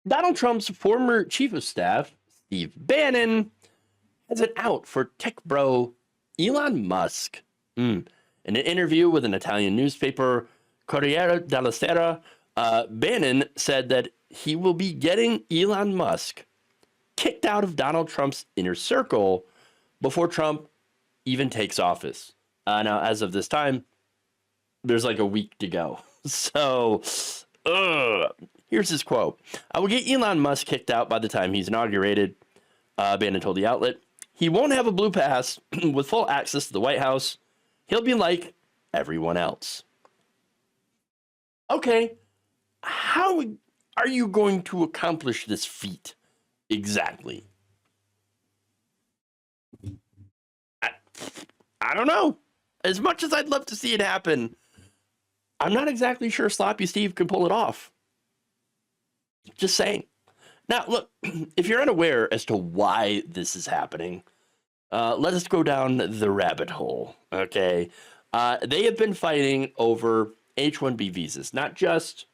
Donald Trump's former chief of staff, Steve Bannon, has it out for tech bro Elon Musk. In an interview with an Italian newspaper, Corriere della Sera, Bannon said that he will be getting Elon Musk kicked out of Donald Trump's inner circle before Trump even takes office. Now, as of this time, there's like a week to go. So, here's his quote. I will get Elon Musk kicked out by the time he's inaugurated, Bannon told the outlet. He won't have a blue pass with full access to the White House. He'll be like everyone else. Okay, how are you going to accomplish this feat exactly? I don't know. As much as I'd love to see it happen, I'm not exactly sure Sloppy Steve can pull it off. Just saying. Now, look, if you're unaware as to why this is happening, let us go down the rabbit hole, okay? They have been fighting over H-1B visas, not just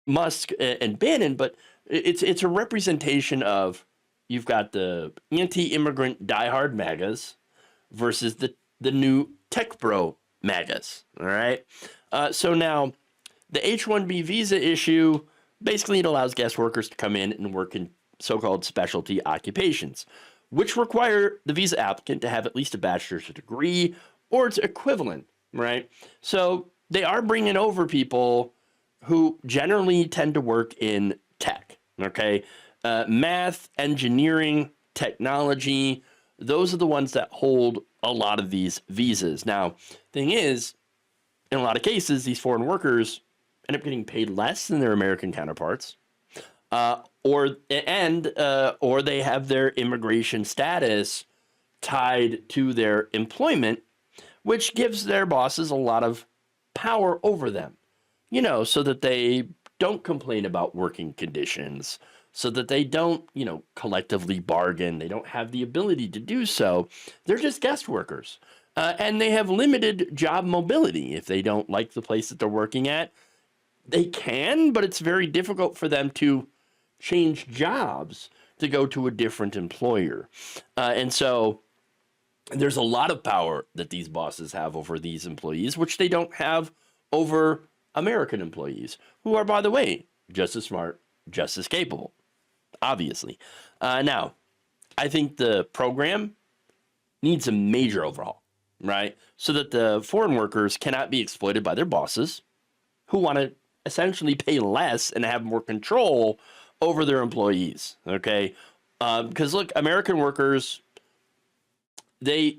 Musk and Bannon, but it's a representation of, you've got the anti-immigrant diehard MAGAs versus the new tech bro MAGAs, all right? So now, the H-1B visa issue, basically it allows guest workers to come in and work in so-called specialty occupations, which require the visa applicant to have at least a bachelor's degree or its equivalent, right? So they are bringing over people who generally tend to work in tech, okay? Math, engineering, technology, those are the ones that hold a lot of these visas. Now, thing is, in a lot of cases, these foreign workers end up getting paid less than their American counterparts, or they have their immigration status tied to their employment, which gives their bosses a lot of power over them, you know, so that they don't complain about working conditions, so that they don't, you know, collectively bargain. They don't have the ability to do so. They're just guest workers. And they have limited job mobility. If they don't like the place that they're working at, they can, but it's very difficult for them to change jobs to go to a different employer. And so there's a lot of power that these bosses have over these employees, which they don't have over American employees, who are, by the way, just as smart, just as capable, obviously. Now, I think the program needs a major overhaul, right? So that the foreign workers cannot be exploited by their bosses, who want to essentially pay less and have more control over their employees, okay? Because look, American workers, they,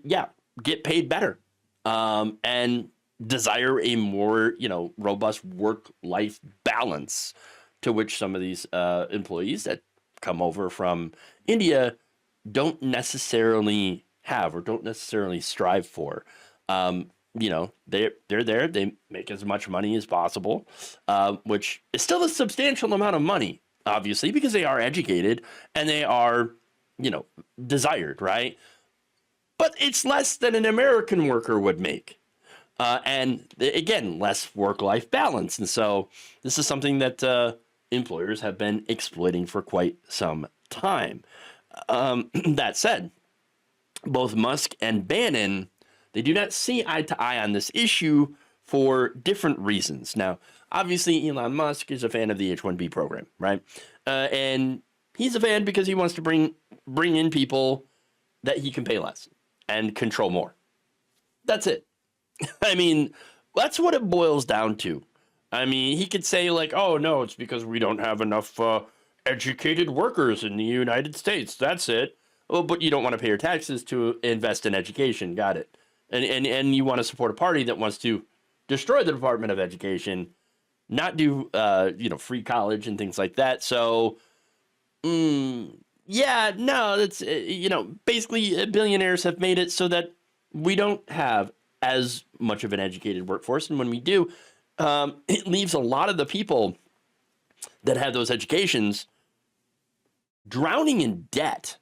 get paid better and desire a more, robust work-life balance, to which some of these employees that come over from India don't necessarily have or don't necessarily strive for. They're there, they make as much money as possible, which is still a substantial amount of money, obviously, because they are educated and they are, desired, right? But it's less than an American worker would make. And again, less work-life balance. And so this is something that employers have been exploiting for quite some time. That said, both Musk and Bannon, they do not see eye to eye on this issue for different reasons. Now, obviously, Elon Musk is a fan of the H-1B program, right? And he's a fan because he wants to bring in people that he can pay less and control more. That's it. I mean, that's what it boils down to. I mean, he could say like, oh, no, it's because we don't have enough educated workers in the United States. That's it. Oh, but you don't want to pay your taxes to invest in education. Got it. And you want to support a party that wants to destroy the Department of Education, not do, free college and things like that. So, that's, basically billionaires have made it so that we don't have as much of an educated workforce. And when we do, it leaves a lot of the people that have those educations drowning in debt.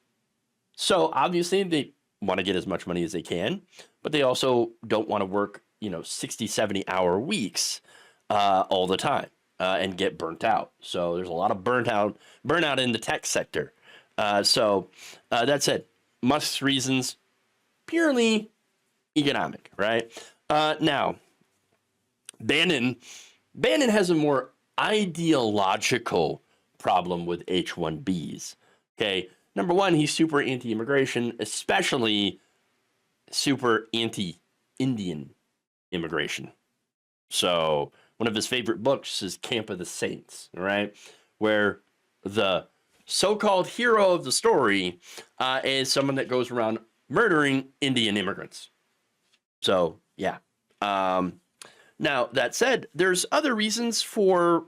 So obviously they want to get as much money as they can, but they also don't want to work, 60, 70 hour weeks all the time. and get burnt out. So there's a lot of burnout in the tech sector. So that said, Musk's reasons purely economic, right? Now, Bannon has a more ideological problem with H-1Bs. Okay, number one, he's super anti-immigration, especially super anti-Indian immigration. So one of his favorite books is Camp of the Saints, right? Where the so-called hero of the story is someone that goes around murdering Indian immigrants. So, yeah. Now, that said, there's other reasons for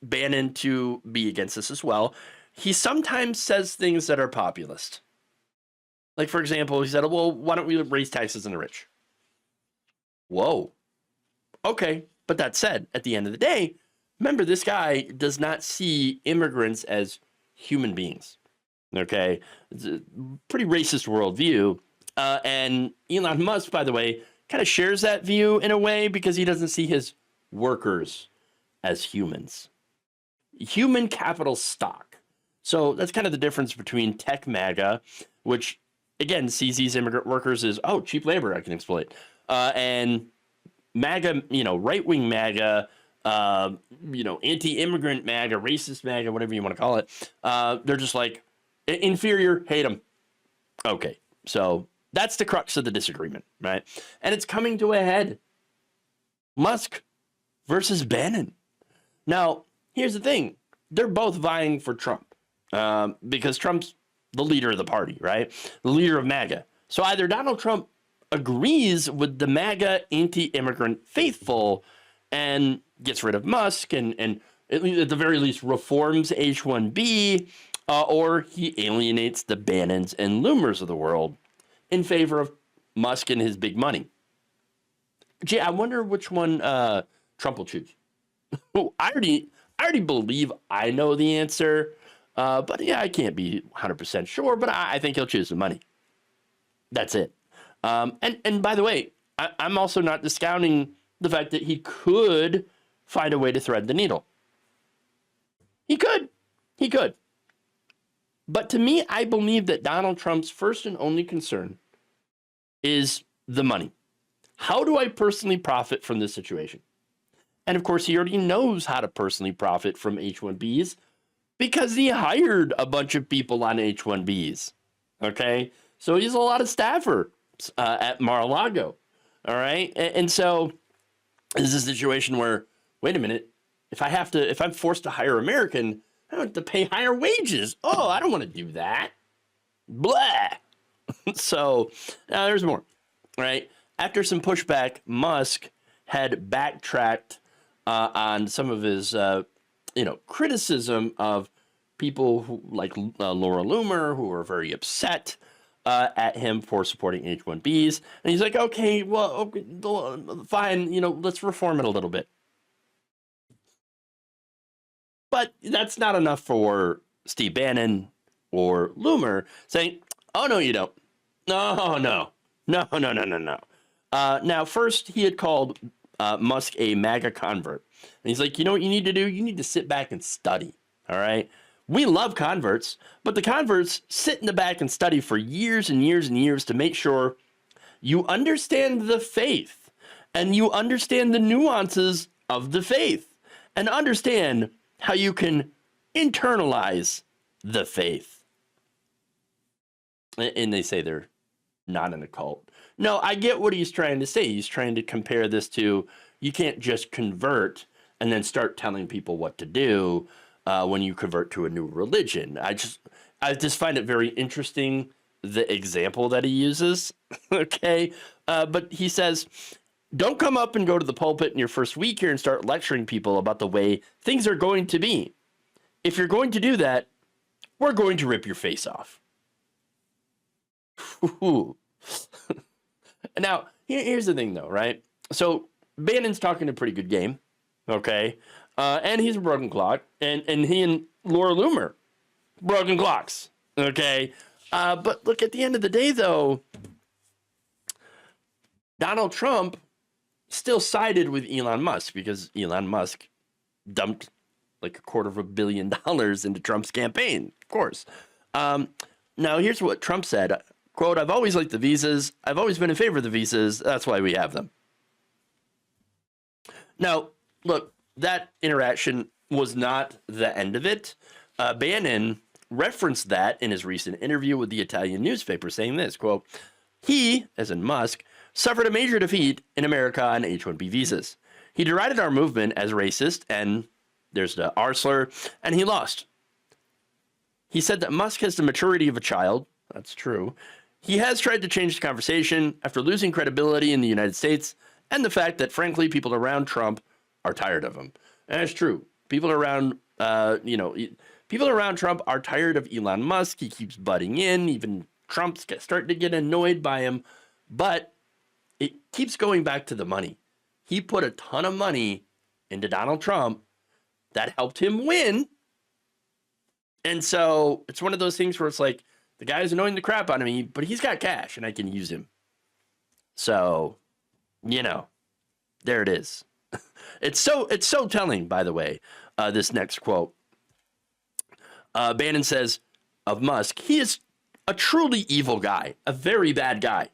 Bannon to be against this as well. He sometimes says things that are populist. Like, for example, he said, well, why don't we raise taxes on the rich? Whoa. Okay. But that said, at the end of the day, remember, this guy does not see immigrants as human beings. Okay. It's a pretty racist worldview. And Elon Musk, by the way, kind of shares that view in a way because he doesn't see his workers as humans. Human capital stock. So that's kind of the difference between tech MAGA, which again sees these immigrant workers as, oh, cheap labor I can exploit, and MAGA, right-wing MAGA, anti-immigrant MAGA, racist MAGA, whatever you want to call it. They're just like, inferior, hate them. Okay, so that's the crux of the disagreement, right? And it's coming to a head. Musk versus Bannon. Now, here's the thing. They're both vying for Trump because Trump's the leader of the party, right? The leader of MAGA. So either Donald Trump agrees with the MAGA anti-immigrant faithful and gets rid of Musk and at the very least reforms H-1B, or he alienates the Bannons and Loomers of the world in favor of Musk and his big money. Gee, I wonder which one Trump will choose. I already believe I know the answer, but yeah, I can't be 100% sure, but I think he'll choose the money. That's it. And by the way, I'm also not discounting the fact that he could find a way to thread the needle. He could. But to me, I believe that Donald Trump's first and only concern is the money. How do I personally profit from this situation? And of course, he already knows how to personally profit from H-1Bs because he hired a bunch of people on H-1Bs. Okay? So he's a lot of staffer at Mar-a-Lago. All right? And so this is a situation where, wait a minute, if I'm forced to hire American, I don't have to pay higher wages. Oh, I don't want to do that. Blah. So there's more, right? After some pushback, Musk had backtracked on some of his, criticism of people who, like Laura Loomer, who were very upset at him for supporting H-1Bs. And he's like, okay, fine, let's reform it a little bit. But that's not enough for Steve Bannon or Loomer saying, oh, no, you don't. No. Now, first, he had called Musk a MAGA convert. And he's like, you know what you need to do? You need to sit back and study, all right? We love converts, but the converts sit in the back and study for years and years and years to make sure you understand the faith and you understand the nuances of the faith and understand how you can internalize the faith. And they say they're not in a cult. No, I get what he's trying to say. He's trying to compare this to, you can't just convert and then start telling people what to do when you convert to a new religion. I just find it very interesting, the example that he uses. Okay. But he says, don't come up and go to the pulpit in your first week here and start lecturing people about the way things are going to be. If you're going to do that, we're going to rip your face off. Now, here's the thing, though, right? So Bannon's talking a pretty good game, okay? And he's a broken clock, and he and Laura Loomer, broken clocks, okay? But look, at the end of the day, though, Donald Trump still sided with Elon Musk because Elon Musk dumped like $250 million into Trump's campaign, of course. Now, here's what Trump said, quote, "I've always liked the visas. I've always been in favor of the visas. That's why we have them." Now, look, that interaction was not the end of it. Bannon referenced that in his recent interview with the Italian newspaper, saying this, quote, "He, as in Musk, suffered a major defeat in America on H-1B visas. He derided our movement as racist, and there's the R slur, and he lost. He said that Musk has the maturity of a child." That's true. "He has tried to change the conversation after losing credibility in the United States and the fact that, frankly, people around Trump are tired of him." And that's true. People around, people around Trump are tired of Elon Musk. He keeps butting in. Even Trump's starting to get annoyed by him. But it keeps going back to the money. He put a ton of money into Donald Trump that helped him win. And so it's one of those things where it's like, the guy's annoying the crap out of me, but he's got cash and I can use him. So, there it is. It's so telling, by the way, this next quote. Bannon says of Musk, "He is a truly evil guy, a very bad guy.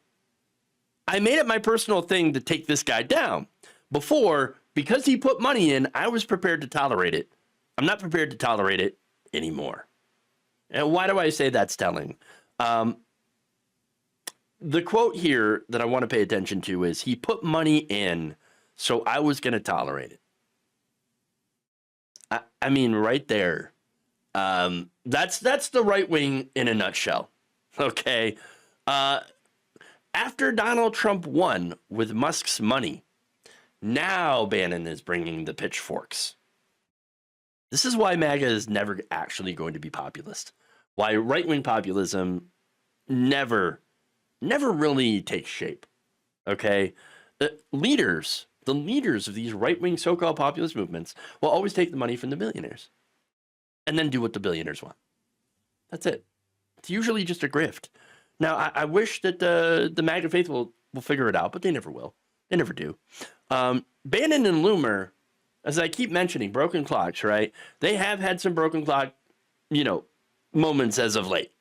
I made it my personal thing to take this guy down. Before, because he put money in, I was prepared to tolerate it. I'm not prepared to tolerate it anymore." And why do I say that's telling? The quote here that I want to pay attention to is, "He put money in, so I was going to tolerate it." I mean, right there. That's the right wing in a nutshell. Okay. After Donald Trump won with Musk's money, now Bannon is bringing the pitchforks. This is why MAGA is never actually going to be populist. Why right-wing populism never really takes shape. Okay? The leaders of these right-wing so-called populist movements will always take the money from the billionaires and then do what the billionaires want. That's it. It's usually just a grift. Now, I wish that the MAGA faithful will figure it out, but they never will. They never do. Bannon and Loomer, as I keep mentioning, broken clocks, right? They have had some broken clock, moments as of late,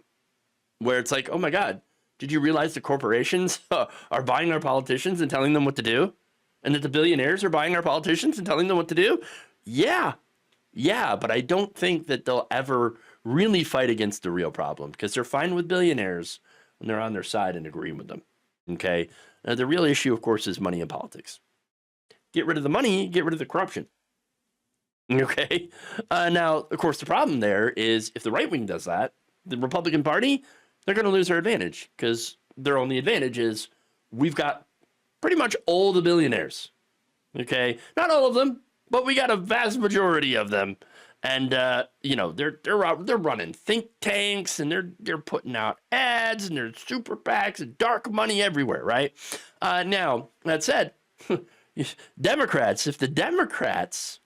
where it's like, oh my God, did you realize the corporations are buying our politicians and telling them what to do? And that the billionaires are buying our politicians and telling them what to do? Yeah, but I don't think that they'll ever really fight against the real problem, because they're fine with billionaires when they're on their side and agreeing with them. Okay? The real issue, of course, is money in politics. Get rid of the money, get rid of the corruption. Okay? Now, of course, the problem there is if the right wing does that, the Republican Party, they're going to lose their advantage, because their only advantage is we've got pretty much all the billionaires. Okay? Not all of them, but we got a vast majority of them. And, they're running think tanks, and they're putting out ads, and there's super PACs and dark money everywhere, right? Now, that said, Democrats, if the Democrats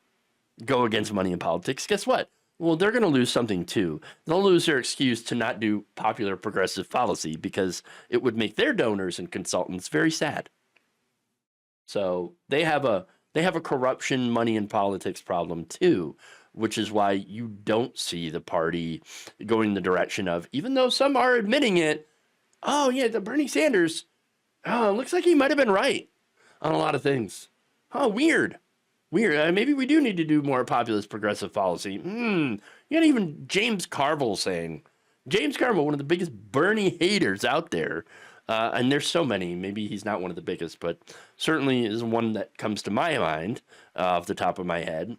go against money in politics, guess what? Well, they're going to lose something too. They'll lose their excuse to not do popular progressive policy, because it would make their donors and consultants very sad. So they have a corruption, money in politics problem too, which is why you don't see the party going the direction of, even though some are admitting it, oh yeah, the Bernie Sanders, looks like he might have been right on a lot of things. Oh, weird. Maybe we do need to do more populist progressive policy. You got even James Carville saying, James Carville, one of the biggest Bernie haters out there, and there's so many, maybe he's not one of the biggest, but certainly is one that comes to my mind off the top of my head.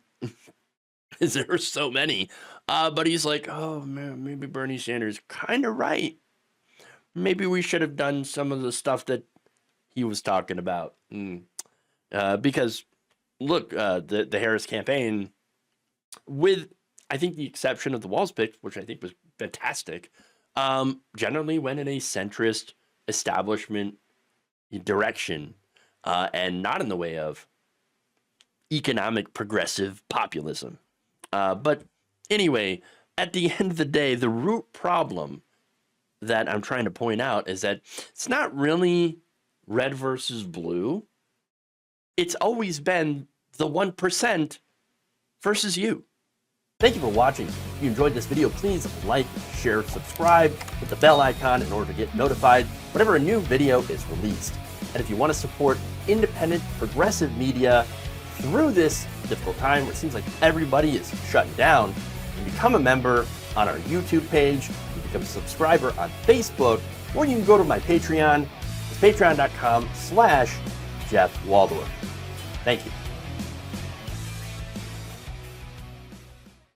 Is there are so many, but he's like, oh man, maybe Bernie Sanders kind of right. Maybe we should have done some of the stuff that he was talking about. Because look, the Harris campaign, with I think the exception of the Walls pick, which I think was fantastic, generally went in a centrist establishment direction, and not in the way of economic progressive populism. But anyway, at the end of the day, the root problem that I'm trying to point out is that it's not really red versus blue. It's always been the 1% versus you. Thank you for watching. If you enjoyed this video, please like, share, subscribe, hit the bell icon in order to get notified whenever a new video is released. And if you want to support independent, progressive media through this difficult time where it seems like everybody is shutting down, you can become a member on our YouTube page, you can become a subscriber on Facebook, or you can go to my Patreon. It's patreon.com/Jeff Waldorf. Thank you.